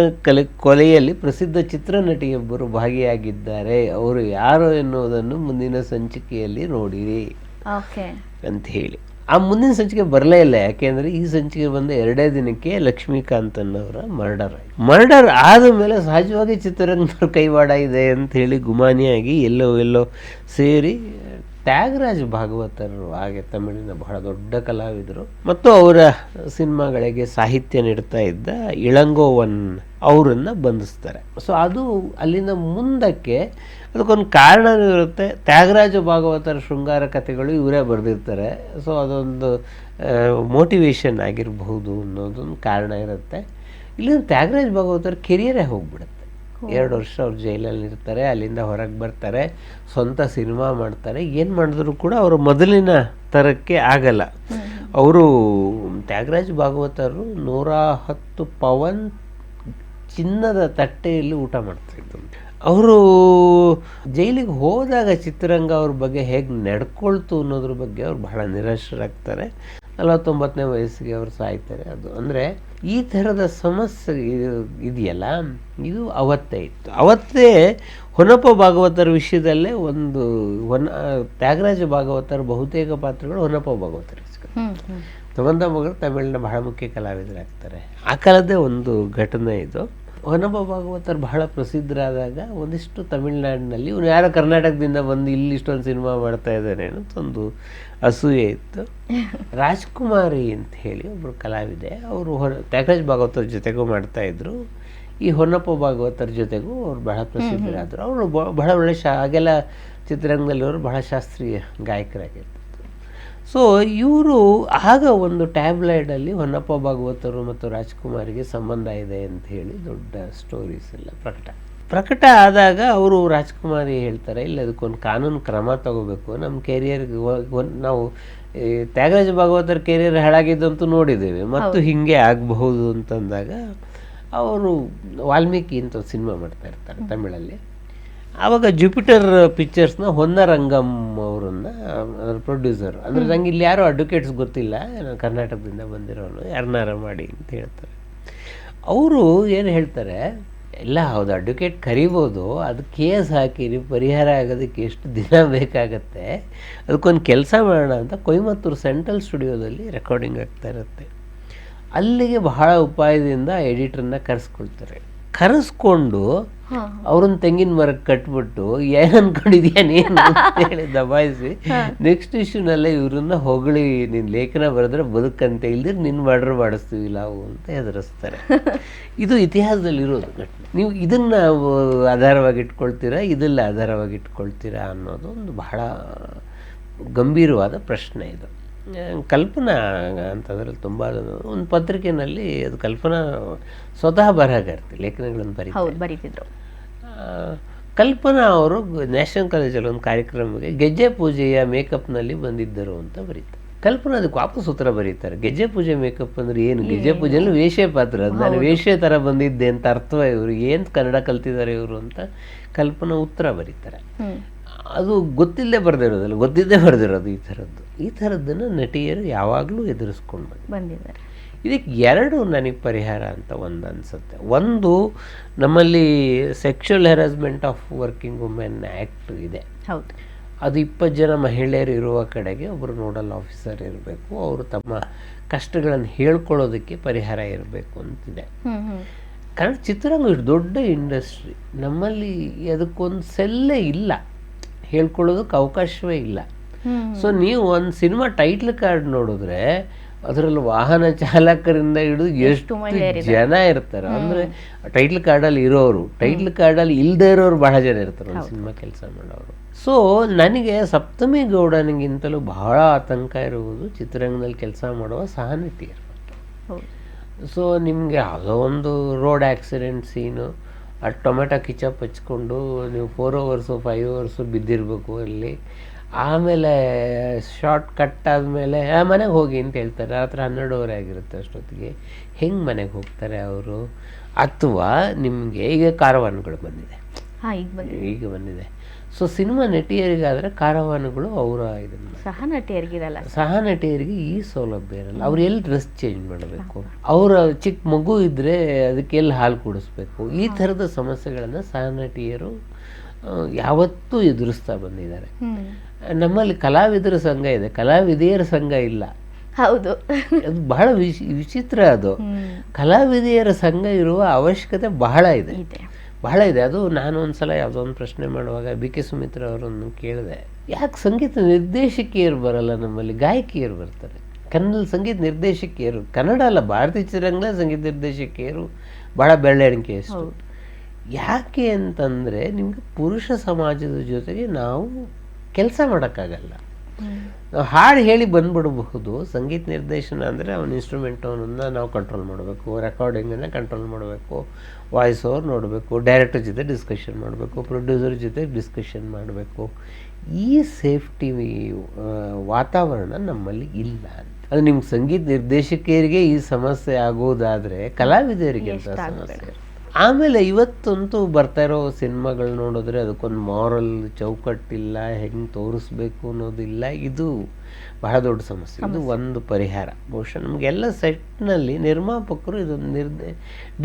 ಕೊಲೆಯಲ್ಲಿ ಪ್ರಸಿದ್ಧ ಚಿತ್ರನಟಿಯೊಬ್ಬರು ಭಾಗಿಯಾಗಿದ್ದಾರೆ, ಅವರು ಯಾರು ಎನ್ನುವುದನ್ನು ಮುಂದಿನ ಸಂಚಿಕೆಯಲ್ಲಿ ನೋಡಿರಿ ಅಂತ ಹೇಳಿ. ಆ ಮುಂದಿನ ಸಂಚಿಕೆ ಬರಲೇ ಇಲ್ಲ, ಯಾಕೆಂದರೆ ಈ ಸಂಚಿಕೆ ಬಂದ 2 ದಿನಕ್ಕೆ ಲಕ್ಷ್ಮೀಕಾಂತನ್ ಅವರ ಮರ್ಡರ್ ಆದ ಮೇಲೆ ಸಹಜವಾಗಿ ಚಿತ್ರರಂಗದವ್ರ ಕೈವಾಡ ಇದೆ ಅಂತ ಹೇಳಿ ಗುಮಾನಿಯಾಗಿ ಎಲ್ಲೋ ಸೇರಿ ತ್ಯಾಗರಾಜ್ ಭಾಗವತರು, ಹಾಗೆ ತಮಿಳಿನ ಬಹಳ ದೊಡ್ಡ ಕಲಾವಿದರು ಮತ್ತು ಅವರ ಸಿನಿಮಾಗಳಿಗೆ ಸಾಹಿತ್ಯ ನೀಡ್ತಾ ಇದ್ದ ಇಳಂಗೋವನ್ ಅವರನ್ನು ಬಂಧಿಸ್ತಾರೆ. ಸೊ ಅದು ಅಲ್ಲಿಂದ ಮುಂದಕ್ಕೆ ಅದಕ್ಕೊಂದು ಕಾರಣನೂ ಇರುತ್ತೆ. ತ್ಯಾಗರಾಜ ಭಾಗವತರ ಶೃಂಗಾರ ಕಥೆಗಳು ಇವರೇ ಬರೆದಿರ್ತಾರೆ. ಸೊ ಅದೊಂದು ಮೋಟಿವೇಶನ್ ಆಗಿರಬಹುದು ಅನ್ನೋದೊಂದು ಕಾರಣ ಇರುತ್ತೆ. ಇಲ್ಲಿಂದ ತ್ಯಾಗರಾಜ ಭಾಗವತರ ಕೆರಿಯರೇ ಹೋಗ್ಬಿಡುತ್ತೆ. 2 ವರ್ಷ ಅವ್ರು ಜೈಲಲ್ಲಿ ಇರ್ತಾರೆ, ಅಲ್ಲಿಂದ ಹೊರಗೆ ಬರ್ತಾರೆ, ಸ್ವಂತ ಸಿನಿಮಾ ಮಾಡ್ತಾರೆ. ಏನು ಮಾಡಿದ್ರು ಕೂಡ ಅವರು ಮೊದಲಿನ ಥರಕ್ಕೆ ಆಗಲ್ಲ. ಅವರು ತ್ಯಾಗರಾಜ ಭಾಗವತರು 110 ಪವನ್ ಚಿನ್ನದ ತಟ್ಟೆಯಲ್ಲಿ ಊಟ ಮಾಡ್ತಾಯಿದ್ರು. ಅವರು ಜೈಲಿಗೆ ಹೋದಾಗ ಚಿತ್ರರಂಗ ಅವ್ರ ಬಗ್ಗೆ ಹೇಗೆ ನಡ್ಕೊಳ್ತು ಅನ್ನೋದ್ರ ಬಗ್ಗೆ ಅವ್ರು ಬಹಳ ನಿರಾಶರಾಗ್ತಾರೆ. 49ನೇ ವಯಸ್ಸಿಗೆ ಅವರು ಸಾಯ್ತಾರೆ. ಅದು ಅಂದರೆ ಈ ಥರದ ಸಮಸ್ಯೆ ಇದೆಯಲ್ಲ, ಇದು ಅವತ್ತೇ ಇತ್ತು. ಅವತ್ತೇ ಹೊನ್ನಪ್ಪ ಭಾಗವತರ ವಿಷಯದಲ್ಲೇ ಒಂದು ತ್ಯಾಗರಾಜ ಭಾಗವತರ ಬಹುತೇಕ ಪಾತ್ರಗಳು ಹೊನ್ನಪ್ಪ ಭಾಗವತರ ತಗೊಂಡ ಮಗಳು ತಮಿಳಿನ ಬಹಳ ಮುಖ್ಯ ಕಲಾವಿದರಾಗ್ತಾರೆ. ಆ ಕಾಲದ್ದೇ ಒಂದು ಘಟನೆ ಇದು. ಹೊನ್ನಪ್ಪ ಭಾಗವತರು ಬಹಳ ಪ್ರಸಿದ್ಧರಾದಾಗ ಒಂದಿಷ್ಟು ತಮಿಳ್ನಾಡಿನಲ್ಲಿ ಇವನು ಯಾರೋ ಕರ್ನಾಟಕದಿಂದ ಬಂದು ಇಲ್ಲಿ ಇಷ್ಟೊಂದು ಸಿನಿಮಾ ಮಾಡ್ತಾ ಇದ್ದಾನೆ ಅಂತ ಒಂದು ಅಸೂಯೆ ಇತ್ತು. ರಾಜ್ಕುಮಾರಿ ಅಂತ ಹೇಳಿ ಒಬ್ಬರು ಕಲಾವಿದೆ, ಅವರು ತ್ಯಾಗರಾಜ ಭಾಗವತರ ಜೊತೆಗೂ ಮಾಡ್ತಾಯಿದ್ರು, ಈ ಹೊನ್ನಪ್ಪ ಭಾಗವತರ ಜೊತೆಗೂ ಅವ್ರು ಬಹಳ ಪ್ರಸಿದ್ಧರಾದರು. ಅವರು ಬಹಳ ಒಳ್ಳೆ ಹಾಗೆಲ್ಲ ಚಿತ್ರರಂಗದಲ್ಲಿ ಅವರು ಬಹಳ ಶಾಸ್ತ್ರೀಯ ಗಾಯಕರಾಗಿರ್ತಾರೆ. ಸೊ ಇವರು ಆಗ ಒಂದು ಟ್ಯಾಬ್ಲಾಯ್ಡಲ್ಲಿ ಹೊನ್ನಪ್ಪ ಭಾಗವತರು ಮತ್ತು ರಾಜ್ಕುಮಾರಿಗೆ ಸಂಬಂಧ ಇದೆ ಅಂತ ಹೇಳಿ ದೊಡ್ಡ ಸ್ಟೋರೀಸ್ ಎಲ್ಲ ಪ್ರಕಟ ಆದಾಗ ಅವರು ರಾಜ್ಕುಮಾರಿ ಹೇಳ್ತಾರೆ, ಇಲ್ಲ ಅದಕ್ಕೊಂದು ಕಾನೂನು ಕ್ರಮ ತಗೋಬೇಕು, ನಮ್ಮ ಕೆರಿಯರ್ಗೆ ನಾವು ತ್ಯಾಗರಾಜ ಭಾಗವತರ ಕೆರಿಯರ್ ಹಾಳಾಗಿದ್ದಂತೂ ನೋಡಿದ್ದೇವೆ, ಮತ್ತು ಹೀಗೆ ಆಗಬಹುದು ಅಂತಂದಾಗ ಅವರು ವಾಲ್ಮೀಕಿ ಅಂತ ಸಿನಿಮಾ ಮಾಡ್ತಾ ಇರ್ತಾರೆ ತಮಿಳಲ್ಲಿ. ಆವಾಗ ಜುಪಿಟರ್ ಪಿಕ್ಚರ್ಸ್ನ ಹೊನ್ನರಂಗಮ್ ಅವರನ್ನು ಅದರ ಪ್ರೊಡ್ಯೂಸರ್, ಅಂದರೆ ನಂಗೆ ಇಲ್ಲಿ ಯಾರೋ ಅಡ್ವೊಕೇಟ್ಸ್ ಗೊತ್ತಿಲ್ಲ, ನಾನು ಕರ್ನಾಟಕದಿಂದ ಬಂದಿರೋನು, ಯಾರನ್ನಾರ ಮಾಡಿ ಅಂತ ಹೇಳ್ತಾರೆ. ಅವರು ಏನು ಹೇಳ್ತಾರೆ, ಇಲ್ಲ ಹೌದು ಅಡ್ವೊಕೇಟ್ ಕರಿಬೋದು, ಅದು ಕೇಸ್ ಹಾಕಿರಿ, ಪರಿಹಾರ ಆಗೋದಕ್ಕೆ ಎಷ್ಟು ದಿನ ಬೇಕಾಗತ್ತೆ, ಅದಕ್ಕೊಂದು ಕೆಲಸ ಮಾಡೋಣ ಅಂತ ಕೊಯಮತ್ತೂರು ಸೆಂಟ್ರಲ್ ಸ್ಟುಡಿಯೋದಲ್ಲಿ ರೆಕಾರ್ಡಿಂಗ್ ಆಗ್ತಾ ಇರುತ್ತೆ. ಅಲ್ಲಿಗೆ ಬಹಳ ಉಪಾಯದಿಂದ ಎಡಿಟ್ರನ್ನ ಕರೆಸ್ಕೊಳ್ತಾರೆ. ಕರೆಸ್ಕೊಂಡು ಅವ್ರನ್ನ ತೆಂಗಿನ ಮರಕ್ಕೆ ಕಟ್ಬಿಟ್ಟು ಏನ್ ಅನ್ಕೊಂಡಿದ್ಯಾ ನೀನು ಅಂತ ಹೇಳಿ ದಬಾಯಿಸಿ ನೆಕ್ಸ್ಟ್ ಇಶ್ಯೂನಲ್ಲೇ ಇವ್ರನ್ನ ಹೊಗಳಿ ನಿನ್ ಲೇಖನ ಬರೆದ್ರೆ ಬದುಕಂತೆ ಇಲ್ದಿರ ನಿನ್ ಮರ್ಡರ್ ಮಾಡಿಸ್ತೀವಿ ನಾವು ಅಂತ ಹೆದರಿಸ್ತಾರೆ. ಇದು ಇತಿಹಾಸದಲ್ಲಿ ಇರೋದು ಘಟನೆ. ನೀವು ಇದನ್ನ ಆಧಾರವಾಗಿ ಇಟ್ಕೊಳ್ತೀರಾ, ಇದೆಲ್ಲ ಆಧಾರವಾಗಿ ಇಟ್ಕೊಳ್ತೀರಾ ಅನ್ನೋದು ಒಂದು ಬಹಳ ಗಂಭೀರವಾದ ಪ್ರಶ್ನೆ. ಇದು ಕಲ್ಪನಾ ಅಂತಂದ್ರೆ ತುಂಬ ಒಂದು ಪತ್ರಿಕೆಯಲ್ಲಿ ಅದು ಕಲ್ಪನಾ ಸ್ವತಃ ಬರಹಗಾರ್ತಿ ಲೇಖನಗಳನ್ನು ಬರೀತಿದ್ರು. ಕಲ್ಪನಾ ಅವರು ನ್ಯಾಷನಲ್ ಕಾಲೇಜಲ್ಲಿ ಒಂದು ಕಾರ್ಯಕ್ರಮಕ್ಕೆ ಗೆಜ್ಜೆ ಪೂಜೆಯ ಮೇಕಪ್ನಲ್ಲಿ ಬಂದಿದ್ದರು ಅಂತ ಬರೀತಾರೆ. ಕಲ್ಪನಾ ಅದಕ್ಕೆ ವಾಪಸ್ ಉತ್ತರ ಬರೀತಾರೆ, ಗೆಜ್ಜೆ ಪೂಜೆ ಮೇಕಪ್ ಅಂದ್ರೆ ಏನು, ಗೆಜ್ಜೆ ಪೂಜೆಯಲ್ಲಿ ವೇಷೆ ಪಾತ್ರ, ಅದು ನಾನು ವೇಷೆ ಥರ ಬಂದಿದ್ದೆ ಅಂತ ಅರ್ಥವ, ಇವರು ಏನು ಕನ್ನಡ ಕಲ್ತಿದ್ದಾರೆ ಇವರು ಅಂತ ಕಲ್ಪನಾ ಉತ್ತರ ಬರೀತಾರೆ. ಅದು ಗೊತ್ತಿಲ್ಲದೆ ಬರೆದಿರೋದಲ್ಲ, ಗೊತ್ತಿದ್ದೇ ಬರೆದಿರೋದು. ಈ ಥರದ್ದನ್ನು ನಟಿಯರು ಯಾವಾಗಲೂ ಎದುರಿಸ್ಕೊಂಡು ಬಂದಿದ್ದಾರೆ. ಇದಕ್ಕೆ ಎರಡು ನನಗೆ ಪರಿಹಾರ ಅಂತ ಒಂದು ಅನಿಸುತ್ತೆ. ಒಂದು, ನಮ್ಮಲ್ಲಿ sexual harassment of working women act ಇದೆ. ಹೌದು, ಅದು 20 ಜನ ಮಹಿಳೆಯರು ಇರುವ ಕಡೆಗೆ ಒಬ್ಬರು ನೋಡಲ್ ಆಫೀಸರ್ ಇರಬೇಕು, ಅವರು ತಮ್ಮ ಕಷ್ಟಗಳನ್ನು ಹೇಳ್ಕೊಳ್ಳೋದಕ್ಕೆ ಪರಿಹಾರ ಇರಬೇಕು ಅಂತಿದೆ. ಕನ್ನಡ ಚಿತ್ರರಂಗ ಇಷ್ಟು ದೊಡ್ಡ ಇಂಡಸ್ಟ್ರಿ, ನಮ್ಮಲ್ಲಿ ಅದಕ್ಕೊಂದು ಸೆಲ್ಲೇ ಇಲ್ಲ, ಹೇಳ್ಕೊಳ್ಳೋದಕ್ಕೆ ಅವಕಾಶವೇ ಇಲ್ಲ. ಸೊ ನೀವು ಒಂದು ಸಿನಿಮಾ ಟೈಟ್ಲ್ ಕಾರ್ಡ್ ನೋಡಿದ್ರೆ ಅದರಲ್ಲಿ ವಾಹನ ಚಾಲಕರಿಂದ ಹಿಡಿದು ಎಷ್ಟು ಜನ ಇರ್ತಾರೆ ಅಂದರೆ ಟೈಟ್ಲ್ ಕಾರ್ಡಲ್ಲಿ ಇರೋರು, ಟೈಟ್ಲ್ ಕಾರ್ಡಲ್ಲಿ ಇಲ್ಲದೆ ಇರೋರು ಬಹಳ ಜನ ಇರ್ತಾರೆ ಒಂದು ಸಿನಿಮಾ ಕೆಲಸ ಮಾಡೋರು. ಸೊ ನನಗೆ ಸಪ್ತಮಿ ಗೌಡನಿಗಿಂತಲೂ ಬಹಳ ಆತಂಕ ಇರುವುದು ಚಿತ್ರರಂಗದಲ್ಲಿ ಕೆಲಸ ಮಾಡುವ ಸಹನಟಿಯರು. ಸೊ ನಿಮಗೆ ಯಾವುದೋ ಒಂದು ರೋಡ್ ಆಕ್ಸಿಡೆಂಟ್ ಸೀನು, ಆ ಟೊಮೆಟೊ ಕಿಚಪ್ ಹಚ್ಕೊಂಡು ನೀವು 4 hours 5 hours ಬಿದ್ದಿರಬೇಕು ಅಲ್ಲಿ, ಆಮೇಲೆ ಶಾರ್ಟ್ ಕಟ್ ಆದಮೇಲೆ ಮನೆಗೆ ಹೋಗಿ ಅಂತ ಹೇಳ್ತಾರೆ. ರಾತ್ರಿ 12 ಆಗಿರುತ್ತೆ ಅಷ್ಟೊತ್ತಿಗೆ. ಹೆಂಗೆ ಮನೆಗೆ ಹೋಗ್ತಾರೆ ಅವರು? ಅಥವಾ ನಿಮಗೆ ಈಗ ಕಾರವಾನ್ಗಳು ಬಂದಿದೆ, ಈಗ ಬಂದಿದೆ. ಸೊ ಸಿನಿಮಾ ನಟಿಯರಿಗಾದರೆ ಕಾರವಾನ್ಗಳು ಅವರ ಇದನ್ನು, ಸಹ ನಟಿಯರಿಗೆ ಈ ಸೌಲಭ್ಯ ಇರಲ್ಲ. ಅವ್ರು ಎಲ್ಲಿ ಡ್ರೆಸ್ ಚೇಂಜ್ ಮಾಡಬೇಕು, ಅವರ ಚಿಕ್ಕ ಮಗು ಇದ್ದರೆ ಅದಕ್ಕೆ ಎಲ್ಲಿ ಹಾಲು ಕುಡಿಸ್ಬೇಕು, ಈ ಥರದ ಸಮಸ್ಯೆಗಳನ್ನು ಸಹ ನಟಿಯರು ಯಾವತ್ತೂ ಎದುರಿಸ್ತಾ ಬಂದಿದ್ದಾರೆ. ನಮ್ಮಲ್ಲಿ ಕಲಾವಿದರ ಸಂಘ ಇದೆ, ಕಲಾವಿದೆಯರ ಸಂಘ ಇಲ್ಲ. ಹೌದು, ಅದು ಬಹಳ ವಿಚಿತ್ರ. ಅದು ಕಲಾವಿದೆಯರ ಸಂಘ ಇರುವ ಅವಶ್ಯಕತೆ ಬಹಳ ಇದೆ. ಅದು ನಾನು ಒಂದ್ಸಲ ಯಾವುದೋ ಒಂದು ಪ್ರಶ್ನೆ ಮಾಡುವಾಗ BK ಸುಮಿತ್ರಾ ಅವರನ್ನು ಕೇಳಿದೆ, ಯಾಕೆ ಸಂಗೀತ ನಿರ್ದೇಶಕಿಯರು ಬರಲ್ಲ ನಮ್ಮಲ್ಲಿ, ಗಾಯಕಿಯರು ಬರ್ತಾರೆ. ಕನ್ನಡದಲ್ಲಿ ಸಂಗೀತ ನಿರ್ದೇಶಕಿಯರು, ಕನ್ನಡ ಅಲ್ಲ ಭಾರತೀಯ ಚಿತ್ರರಂಗದ ಸಂಗೀತ ನಿರ್ದೇಶಕಿಯರು ಬಹಳ ಬೆರಳೆಣಿಕೆ ಅಷ್ಟು. ಯಾಕೆ ಅಂತಂದರೆ ನಿಮಗೆ ಪುರುಷ ಸಮಾಜದ ಜೊತೆಗೆ ನಾವು ಕೆಲಸ ಮಾಡೋಕ್ಕಾಗಲ್ಲ. ನಾವು ಹಾಡು ಹೇಳಿ ಬಂದ್ಬಿಡಬಹುದು. ಸಂಗೀತ ನಿರ್ದೇಶನ ಅಂದರೆ ಅವನ ಇನ್ಸ್ಟ್ರೂಮೆಂಟ್ ಅವನನ್ನು ನಾವು ಕಂಟ್ರೋಲ್ ಮಾಡಬೇಕು, ರೆಕಾರ್ಡಿಂಗನ್ನು ಕಂಟ್ರೋಲ್ ಮಾಡಬೇಕು, ವಾಯ್ಸ್ ಓವರ್ ನೋಡಬೇಕು, ಡೈರೆಕ್ಟರ್ ಜೊತೆ ಡಿಸ್ಕಷನ್ ಮಾಡಬೇಕು, ಪ್ರೊಡ್ಯೂಸರ್ ಜೊತೆ ಡಿಸ್ಕಷನ್ ಮಾಡಬೇಕು. ಈ ಸೇಫ್ಟಿ ವಾತಾವರಣ ನಮ್ಮಲ್ಲಿ ಇಲ್ಲ ಅಂತ. ಅದು ನಿಮ್ಗೆ ಸಂಗೀತ ನಿರ್ದೇಶಕಿಯರಿಗೆ ಈ ಸಮಸ್ಯೆ ಆಗೋದಾದರೆ ಕಲಾವಿದರಿಗೆ ಅಂತ ಸಮಸ್ಯೆ. ಆಮೇಲೆ ಇವತ್ತಂತೂ ಬರ್ತಾ ಇರೋ ಸಿನಿಮಾಗಳು ನೋಡಿದ್ರೆ ಅದಕ್ಕೊಂದು ಮಾರಲ್ ಚೌಕಟ್ಟಿಲ್ಲ, ಹೆಂಗೆ ತೋರಿಸ್ಬೇಕು ಅನ್ನೋದಿಲ್ಲ. ಇದು ಬಹಳ ದೊಡ್ಡ ಸಮಸ್ಯೆ. ಇದು ಒಂದು ಪರಿಹಾರ. ಬಹುಶಃ ನಮಗೆಲ್ಲ ಸೆಟ್ನಲ್ಲಿ ನಿರ್ಮಾಪಕರು ಇದೊಂದು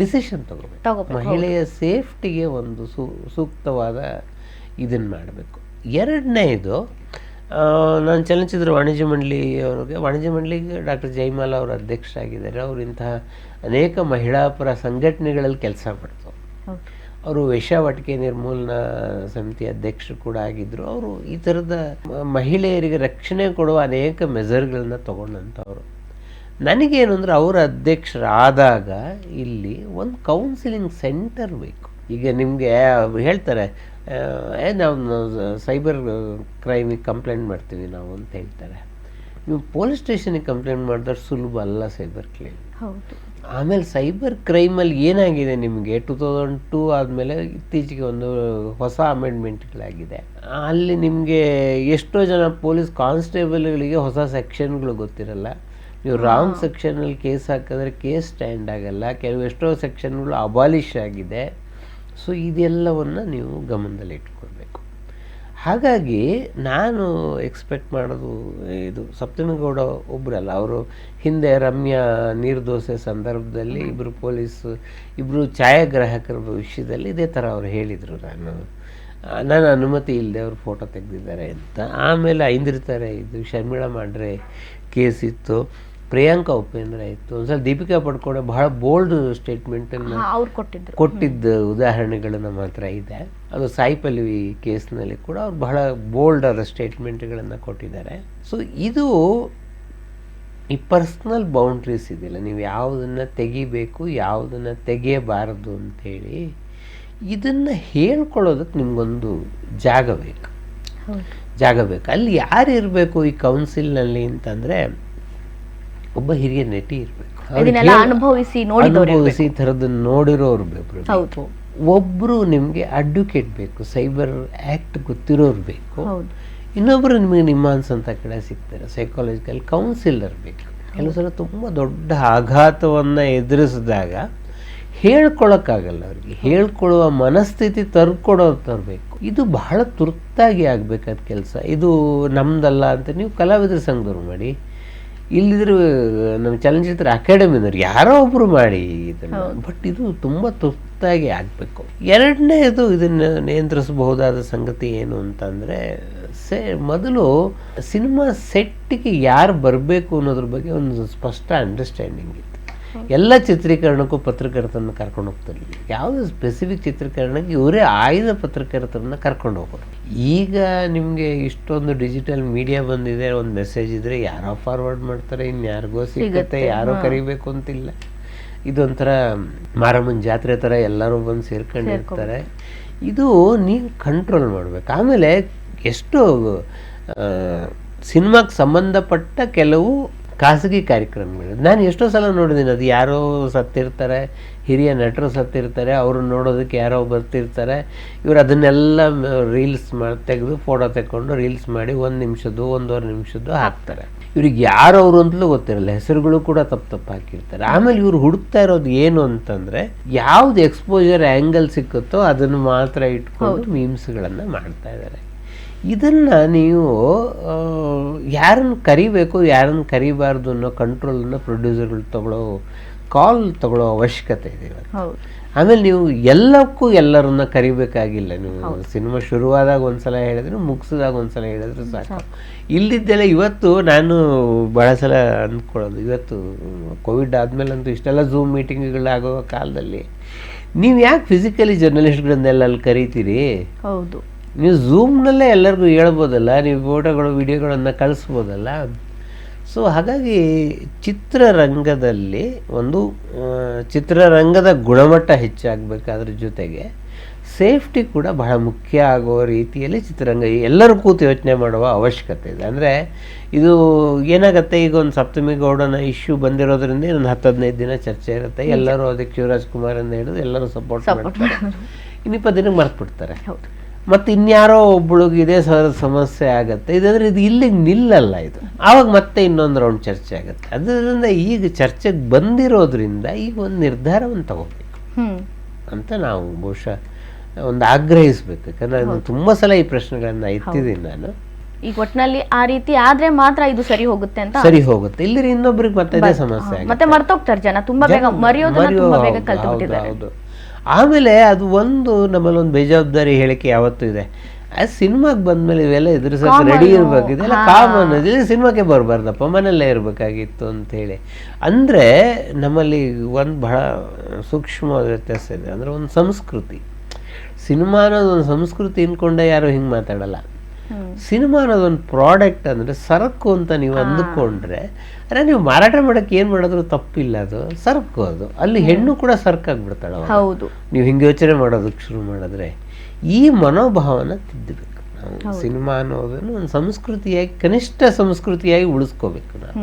ಡಿಸಿಷನ್ ತಗೋಬೇಕು. ಮಹಿಳೆಯ ಸೇಫ್ಟಿಗೆ ಒಂದು ಸೂಕ್ತವಾದ ಇದನ್ನು ಮಾಡಬೇಕು. ಎರಡನೇದು, ನಾನು ಚಲನಚಿತ್ರ ವಾಣಿಜ್ಯ ಮಂಡಳಿಗೆ ಡಾಕ್ಟರ್ ಜಯಮಾಲ ಅವರು ಅಧ್ಯಕ್ಷರಾಗಿದ್ದಾರೆ. ಅವರು ಇಂತಹ ಅನೇಕ ಮಹಿಳಾ ಪರ ಸಂಘಟನೆಗಳಲ್ಲಿ ಕೆಲಸ ಮಾಡ್ತಾರೆ. ಅವರು ವೇಶ್ಯಾವಾಟಿಕೆ ನಿರ್ಮೂಲನಾ ಸಮಿತಿ ಅಧ್ಯಕ್ಷರು ಕೂಡ ಆಗಿದ್ದರು. ಅವರು ಈ ಥರದ ಮಹಿಳೆಯರಿಗೆ ರಕ್ಷಣೆ ಕೊಡುವ ಅನೇಕ ಮೆಜರ್ಗಳನ್ನ ತಗೊಂಡಂಥವ್ರು. ನನಗೇನು ಅಂದರೆ ಅವರ ಅಧ್ಯಕ್ಷರಾದಾಗ ಇಲ್ಲಿ ಒಂದು ಕೌನ್ಸಿಲಿಂಗ್ ಸೆಂಟರ್ ಬೇಕು. ಈಗ ನಿಮಗೆ ಹೇಳ್ತಾರೆ, ನಾವು ಸೈಬರ್ ಕ್ರೈಮಿಗೆ ಕಂಪ್ಲೇಂಟ್ ಮಾಡ್ತೀವಿ ನಾವು ಅಂತ ಹೇಳ್ತಾರೆ. ನೀವು ಪೊಲೀಸ್ ಸ್ಟೇಷನಿಗೆ ಕಂಪ್ಲೇಂಟ್ ಮಾಡಿದ್ರೆ ಸುಲಭ ಅಲ್ಲ ಸೈಬರ್ ಕ್ರೈಮ್. ಆಮೇಲೆ ಸೈಬರ್ ಕ್ರೈಮಲ್ಲಿ ಏನಾಗಿದೆ, ನಿಮಗೆ 2002 ಆದಮೇಲೆ ಇತ್ತೀಚೆಗೆ ಒಂದು ಹೊಸ ಅಮೆಂಡ್ಮೆಂಟ್ಗಳಾಗಿದೆ. ಅಲ್ಲಿ ನಿಮಗೆ ಎಷ್ಟೋ ಜನ ಪೊಲೀಸ್ ಕಾನ್ಸ್ಟೇಬಲ್ಗಳಿಗೆ ಹೊಸ ಸೆಕ್ಷನ್ಗಳು ಗೊತ್ತಿರಲ್ಲ. ನೀವು ರಾಂಗ್ ಸೆಕ್ಷನಲ್ಲಿ ಕೇಸ್ ಹಾಕಿದ್ರೆ ಕೇಸ್ ಸ್ಟ್ಯಾಂಡ್ ಆಗಲ್ಲ. ಎಷ್ಟೋ ಸೆಕ್ಷನ್ಗಳು ಅಬಾಲಿಷ್ ಆಗಿದೆ. ಸೊ ಇದೆಲ್ಲವನ್ನು ನೀವು ಗಮನದಲ್ಲಿ ಇಟ್ಕೊಳ್ಬೇಕು. ಹಾಗಾಗಿ ನಾನು ಎಕ್ಸ್ಪೆಕ್ಟ್ ಮಾಡೋದು ಇದು, ಸಪ್ತಮಿಗೌಡ ಒಬ್ಬರಲ್ಲ, ಅವರು ಹಿಂದೆ ರಮ್ಯಾ ನೀರ್ದೋಸೆ ಸಂದರ್ಭದಲ್ಲಿ ಇಬ್ಬರು ಛಾಯಾಗ್ರಾಹಕರ ವಿಷಯದಲ್ಲಿ ಇದೇ ಥರ ಅವರು ಹೇಳಿದರು, ನನ್ನ ಅನುಮತಿ ಇಲ್ಲದೆ ಅವರು ಫೋಟೋ ತೆಗೆದಿದ್ದಾರೆ ಅಂತ. ಆಮೇಲೆ ಐಂದ್ರಿತಾರೆ ಇದು ಶರ್ಮಿಳಾ ಮಾಡ್ರೆ ಕೇಸ್ ಇತ್ತು. ಪ್ರಿಯಾಂಕಾ ಉಪೇಂದ್ರ ಇತ್ತು, ಒಂದ್ಸಲ ದೀಪಿಕಾ ಪಡ್ಕೋಣೆ ಬಹಳ ಬೋಲ್ಡ್ ಸ್ಟೇಟ್ಮೆಂಟನ್ನು ಅವ್ರು ಕೊಟ್ಟಿದ್ರು. ಕೊಟ್ಟಿದ್ದ ಉದಾಹರಣೆಗಳು ನಮ್ಮ ಹತ್ರ ಇದೆ. ಅದು ಸಾಯಿ ಪಲ್ಲವಿ ಕೇಸ್ನಲ್ಲಿ ಕೂಡ ಅವ್ರು ಬಹಳ ಬೋಲ್ಡ್ ಆದ ಸ್ಟೇಟ್ಮೆಂಟ್ಗಳನ್ನು ಕೊಟ್ಟಿದ್ದಾರೆ. ಸೊ ಇದು ಈ ಪರ್ಸ್ನಲ್ ಬೌಂಡ್ರೀಸ್ ಇದೆಯಲ್ಲ, ನೀವು ಯಾವುದನ್ನು ತೆಗಿಬೇಕು ಯಾವುದನ್ನು ತೆಗೆಯಬಾರದು ಅಂಥೇಳಿ ಇದನ್ನು ಹೇಳ್ಕೊಳ್ಳೋದಕ್ಕೆ ನಿಮಗೊಂದು ಜಾಗ ಬೇಕು. ಅಲ್ಲಿ ಯಾರು ಇರಬೇಕು ಈ ಕೌನ್ಸಿಲ್ನಲ್ಲಿ ಅಂತಂದರೆ, ಒಬ್ಬ ಹಿರಿಯ ನಟಿ ಇರಬೇಕು, ಅನುಭವಿಸಿ ಥರದನ್ನು ನೋಡಿರೋರು ಬೇಕು. ಒಬ್ಬರು ನಿಮಗೆ ಅಡ್ವೊಕೇಟ್ ಬೇಕು, ಸೈಬರ್ ಆ್ಯಕ್ಟ್ ಗೊತ್ತಿರೋರು ಬೇಕು. ಇನ್ನೊಬ್ಬರು ನಿಮಗೆ ನಿಮ್ಮ ಅನ್ಸಂತ ಕಡೆ ಸಿಗ್ತಾರೆ, ಸೈಕಾಲಜಿಕಲ್ ಕೌನ್ಸಿಲರ್ ಬೇಕು. ಕೆಲವು ಸಲ ತುಂಬ ದೊಡ್ಡ ಆಘಾತವನ್ನು ಎದುರಿಸಿದಾಗ ಹೇಳ್ಕೊಳಕ್ಕಾಗಲ್ಲ, ಅವ್ರಿಗೆ ಹೇಳ್ಕೊಳ್ಳುವ ಮನಸ್ಥಿತಿ ತರಬೇಕು. ಇದು ಬಹಳ ತುರ್ತಾಗಿ ಆಗಬೇಕಾದ ಕೆಲಸ. ಇದು ನಮ್ದಲ್ಲ ಅಂತ ನೀವು ಕಲಾವಿದರ ಸಂಘದವ್ರು ಮಾಡಿ, ಇಲ್ಲಿದ್ರೆ ನಮ್ಮ ಚಲನಚಿತ್ರ ಅಕಾಡೆಮಿನವ್ರು ಯಾರೋ ಒಬ್ಬರು ಮಾಡಿ ಇದನ್ನು. ಬಟ್ ಇದು ತುಂಬ ತುರ್ತಾಗಿ ಆಗಬೇಕು. ಎರಡನೇದು ಇದನ್ನು ನಿಯಂತ್ರಿಸಬಹುದಾದ ಸಂಗತಿ ಏನು ಅಂತಂದರೆ, ಮೊದಲು ಸಿನಿಮಾ ಸೆಟ್ಟಿಗೆ ಯಾರು ಬರಬೇಕು ಅನ್ನೋದ್ರ ಬಗ್ಗೆ ಒಂದು ಸ್ಪಷ್ಟ ಅಂಡರ್ಸ್ಟ್ಯಾಂಡಿಂಗ್ ಇತ್ತು. ಎಲ್ಲ ಚಿತ್ರೀಕರಣಕ್ಕೂ ಪತ್ರಕರ್ತರನ್ನ ಕರ್ಕೊಂಡು ಹೋಗ್ತಿರಲಿಲ್ಲ. ಯಾವುದೇ ಸ್ಪೆಸಿಫಿಕ್ ಚಿತ್ರೀಕರಣಕ್ಕೆ ಇವರೇ ಆಯ್ದ ಪತ್ರಕರ್ತರನ್ನ ಕರ್ಕೊಂಡು ಹೋಗೋರು. ಈಗ ನಿಮಗೆ ಇಷ್ಟೊಂದು ಡಿಜಿಟಲ್ ಮೀಡಿಯಾ ಬಂದಿದೆ, ಒಂದು ಮೆಸೇಜ್ ಇದ್ದರೆ ಯಾರೋ ಫಾರ್ವರ್ಡ್ ಮಾಡ್ತಾರೆ, ಇನ್ಯಾರಿಗೋ ಸಿಗುತ್ತೆ, ಯಾರೋ ಕರಿಬೇಕು ಅಂತಿಲ್ಲ. ಇದೊಂಥರ ಮಾರಮ್ಮನ ಜಾತ್ರೆ ಥರ ಎಲ್ಲರೂ ಬಂದು ಸೇರ್ಕೊಂಡಿರ್ತಾರೆ. ಇದು ನೀವು ಕಂಟ್ರೋಲ್ ಮಾಡಬೇಕು. ಆಮೇಲೆ ಎಷ್ಟು ಸಿನಿಮಾಗೆ ಸಂಬಂಧಪಟ್ಟ ಕೆಲವು ಖಾಸಗಿ ಕಾರ್ಯಕ್ರಮಗಳು ನಾನು ಎಷ್ಟೋ ಸಲ ನೋಡಿದ್ದೀನಿ. ಅದು ಯಾರೋ ಸತ್ತಿರ್ತಾರೆ, ಹಿರಿಯ ನಟರು ಸತ್ತಿರ್ತಾರೆ, ಅವ್ರನ್ನ ನೋಡೋದಕ್ಕೆ ಯಾರೋ ಬರ್ತಿರ್ತಾರೆ. ಇವರು ಅದನ್ನೆಲ್ಲ ರೀಲ್ಸ್ ತೆಗೆದು ಫೋಟೋ ತೆಕ್ಕೊಂಡು ರೀಲ್ಸ್ ಮಾಡಿ 1 ನಿಮಿಷದ್ದು 1.5 ನಿಮಿಷದ್ದು ಹಾಕ್ತಾರೆ. ಇವ್ರಿಗೆ ಯಾರು ಅವರು ಅಂತಲೂ ಗೊತ್ತಿರಲ್ಲ, ಹೆಸರುಗಳು ಕೂಡ ತಪ್ಪು ಹಾಕಿರ್ತಾರೆ. ಆಮೇಲೆ ಇವ್ರು ಹುಡುಕ್ತಾ ಇರೋದು ಏನು ಅಂತಂದರೆ, ಯಾವ್ದು ಎಕ್ಸ್ಪೋಜರ್ ಆ್ಯಂಗಲ್ ಸಿಕ್ಕುತ್ತೋ ಅದನ್ನು ಮಾತ್ರ ಇಟ್ಕೊಂಡು ಮೀಮ್ಸ್ಗಳನ್ನು ಮಾಡ್ತಾ ಇದ್ದಾರೆ. ಇದನ್ನು ನೀವು ಯಾರನ್ನು ಕರಿಬೇಕು ಯಾರನ್ನು ಕರಿಬಾರ್ದು ಅನ್ನೋ ಕಂಟ್ರೋಲನ್ನು ಪ್ರೊಡ್ಯೂಸರ್ಗಳು ತಗೊಳ್ಳೋ ಅವಶ್ಯಕತೆ ಇದೆ ಇವತ್ತು. ಆಮೇಲೆ ನೀವು ಎಲ್ಲಕ್ಕೂ ಎಲ್ಲರನ್ನ ಕರಿಬೇಕಾಗಿಲ್ಲ. ನೀವು ಸಿನಿಮಾ ಶುರುವಾದಾಗ ಒಂದ್ಸಲ ಹೇಳಿದ್ರೆ, ಮುಗಿಸಿದಾಗ ಒಂದ್ಸಲ ಹೇಳಿದ್ರೆ ಸಾಕು. ಇಲ್ಲಿದ್ದೆಲ್ಲ ಇವತ್ತು ನಾನು ಭಾಳ ಸಲ ಅಂದ್ಕೊಳ್ಳೋದು, ಇವತ್ತು ಕೋವಿಡ್ ಆದಮೇಲಂತೂ ಇಷ್ಟೆಲ್ಲ ಝೂಮ್ ಮೀಟಿಂಗ್ಗಳಾಗೋ ಕಾಲದಲ್ಲಿ ನೀವು ಯಾಕೆ ಫಿಸಿಕಲಿ ಜರ್ನಲಿಸ್ಟ್ಗಳನ್ನೆಲ್ಲ ಅಲ್ಲಿ ಕರಿತೀರಿ? ಹೌದು, ನೀವು ಝೂಮ್ನಲ್ಲೇ ಎಲ್ಲರಿಗೂ ಹೇಳ್ಬೋದಲ್ಲ, ನೀವು ಫೋಟೋಗಳು ವಿಡಿಯೋಗಳನ್ನು ಕಳಿಸ್ಬೋದಲ್ಲ. ಸೊ ಹಾಗಾಗಿ ಚಿತ್ರರಂಗದಲ್ಲಿ ಚಿತ್ರರಂಗದ ಗುಣಮಟ್ಟ ಹೆಚ್ಚಾಗಬೇಕಾದ್ರ ಜೊತೆಗೆ ಸೇಫ್ಟಿ ಕೂಡ ಬಹಳ ಮುಖ್ಯ ಆಗೋ ರೀತಿಯಲ್ಲಿ ಚಿತ್ರರಂಗ ಎಲ್ಲರೂ ಕೂತು ಯೋಚನೆ ಮಾಡುವ ಅವಶ್ಯಕತೆ ಇದೆ. ಅಂದರೆ ಇದು ಏನಾಗುತ್ತೆ, ಈಗ ಒಂದು ಸಪ್ತಮಿ ಗೌಡನ ಇಶ್ಯೂ ಬಂದಿರೋದ್ರಿಂದ ಒಂದು 10-15 ದಿನ ಚರ್ಚೆ ಇರುತ್ತೆ. ಎಲ್ಲರೂ ಅದಕ್ಕೆ ಶಿವರಾಜ್ ಕುಮಾರ್ ಅಂತ ಹೇಳಿದ್ರು, ಎಲ್ಲರೂ ಸಪೋರ್ಟ್ ಮಾಡ್ತಾರೆ. 20 ದಿನಕ್ಕೆ ಮರ್ತ್ಬಿಡ್ತಾರೆ. ಮತ್ತು ಇನ್ಯಾರೋ ಒಬ್ಬಳಿಗೆ ಇದೇ ಸಮಸ್ಯೆ ಆಗುತ್ತೆ. ಇದಂದರೆ ಇದು ಇಲ್ಲಿಗೆ ನಿಲ್ಲಲ್ಲ. ಇದು ಆವಾಗ ಮತ್ತೆ ಇನ್ನೊಂದು ರೌಂಡ್ ಚರ್ಚೆ ಆಗುತ್ತೆ. ಅದರಿಂದ ಈಗ ಚರ್ಚೆಗೆ ಬಂದಿರೋದ್ರಿಂದ ಈಗ ಒಂದು ನಿರ್ಧಾರವನ್ನು ತಗೋಬೇಕು ಅಂತ ನಾವು ಬಹುಶಃ ಒಂದು ಆಗ್ರಹಿಸಬೇಕು. ಯಾಕಂದರೆ ನಾನು ತುಂಬ ಸಲ ಈ ಪ್ರಶ್ನೆಗಳನ್ನು ಎತ್ತಿದ್ದೀನಿ ನಾನು. ಈಗ ಒಟ್ಟಿನಲ್ಲಿ ಆ ರೀತಿ ಆದ್ರೆ ಮಾತ್ರ ಇದು ಸರಿ ಹೋಗುತ್ತೆ ಅಂತ. ಸರಿ ಹೋಗುತ್ತೆ, ಇಲ್ಲಿ ಇನ್ನೊಬ್ರಿಗೆ ಮತ್ತೆ ಇದೇ ಸಮಸ್ಯೆ ಆಗುತ್ತೆ. ಮತ್ತೆ ಮರ್ತೋಗ್ತಾರೆ ಜನ, ತುಂಬಾ ಬೇಗ ಮರೆಯೋದನ್ನ ತುಂಬಾ ಬೇಗ ಕಲ್ತ್ಬಿಟ್ಟಿದ್ದಾರೆ. ಹೌದು. ಆಮೇಲೆ ಅದು ಒಂದು ನಮ್ಮಲ್ಲಿ ಒಂದು ಬೇಜವಾಬ್ದಾರಿ ಹೇಳಿಕೆ ಯಾವತ್ತೂ ಇದೆ. ಸಿನಿಮಾಗೆ ಬಂದ್ಮೇಲೆ ಇವೆಲ್ಲ ಎದುರಿಸೋಕೆ ರೆಡಿ ಇರಬೇಕು, ಇದೆಲ್ಲ ಕಾಮನ್. ಇದು ಸಿನಿಮಾಕ್ಕೆ ಬರಬಾರ್ದಪ್ಪ, ಮನೆಯಲ್ಲೇ ಇರಬೇಕಾಗಿತ್ತು ಅಂಥೇಳಿ. ಅಂದರೆ ನಮ್ಮಲ್ಲಿ ಒಂದು ಬಹಳ ಸೂಕ್ಷ್ಮವಾದ ವ್ಯತ್ಯಾಸ ಇದೆ. ಅಂದರೆ ಒಂದು ಸಂಸ್ಕೃತಿ, ಸಿನಿಮಾ ಅನ್ನೋದು ಒಂದು ಸಂಸ್ಕೃತಿ ಅಂದ್ಕೊಂಡೆ ಯಾರು ಹಿಂಗೆ ಮಾತಾಡಲ್ಲ. ಸಿನಿಮಾ ಅನ್ನೋದೊಂದು ಪ್ರಾಡಕ್ಟ್, ಅಂದರೆ ಸರಕು ಅಂತ ನೀವು ಅಂದುಕೊಂಡ್ರೆ, ಅಂದರೆ ನೀವು ಮಾರಾಟ ಮಾಡೋಕ್ಕೆ ಏನು ಮಾಡಿದ್ರು ತಪ್ಪಿಲ್ಲ, ಅದು ಸರಕು. ಅದು ಅಲ್ಲಿ ಹೆಣ್ಣು ಕೂಡ ಸರಕಾಗ್ಬಿಡ್ತಾಳೆ. ಹೌದು, ನೀವು ಹಿಂಗೆ ಯೋಚನೆ ಮಾಡೋದಕ್ಕೆ ಶುರು ಮಾಡಿದ್ರೆ ಈ ಮನೋಭಾವನ ತಿದ್ದಬೇಕು ನಾವು. ಸಿನಿಮಾ ಅನ್ನೋದನ್ನು ಒಂದು ಸಂಸ್ಕೃತಿಯಾಗಿ, ಕನಿಷ್ಠ ಸಂಸ್ಕೃತಿಯಾಗಿ ಉಳಿಸ್ಕೋಬೇಕು ನಾವು.